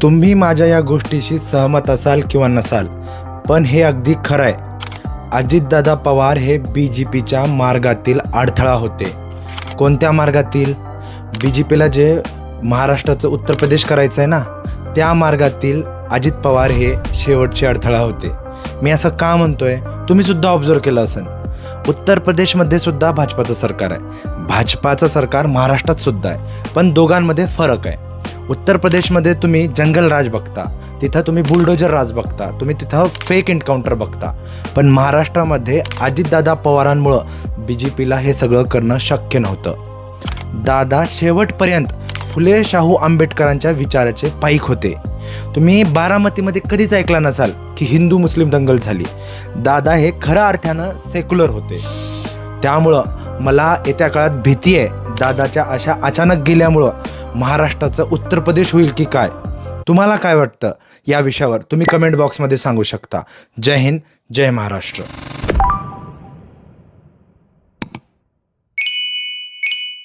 तुम्ही माझ्या या गोष्टीशी सहमत असाल किंवा नसाल, पण हे अगदी खरं आहे. अजितदादा पवार हे BJPच्या मार्गातील अडथळा होते. कोणत्या मार्गातील? BJPला जे महाराष्ट्राचं उत्तर प्रदेश करायचं आहे ना, त्या मार्गातील अजित पवार हे शेवटचे अडथळा होते. मी असं का म्हणतोय? तुम्ही सुद्धा ऑब्झर्व केलं असेल. उत्तर प्रदेशमध्ये सुद्धा भाजपाचं सरकार आहे, भाजपाचं सरकार महाराष्ट्रात सुद्धा आहे, पण दोघांमध्ये फरक आहे. उत्तर प्रदेशमध्ये तुम्ही जंगल राज बघता, तिथं तुम्ही बुलडोजर राज बघता, तुम्ही तिथं फेक एन्काउंटर बघता. पण महाराष्ट्रामध्ये अजितदादा पवारांमुळं BJPला हे सगळं करणं शक्य नव्हतं. दादा शेवटपर्यंत फुले शाहू आंबेडकरांच्या विचाराचे पाईक होते. तुम्ही बारामतीमध्ये कधीच ऐकला नसाल की हिंदू मुस्लिम दंगल झाली. दादा हे खऱ्या अर्थानं सेक्युलर होते. त्यामुळं मला येत्या काळात भीती आहे, दादाच्या अशा अचानक गेल्यामुळं महाराष्ट्राचं उत्तर प्रदेश होईल की काय? तुम्हाला काय वाटतं या विषयावर? तुम्ही कमेंट बॉक्समध्ये सांगू शकता. जय हिंद, जय महाराष्ट्र.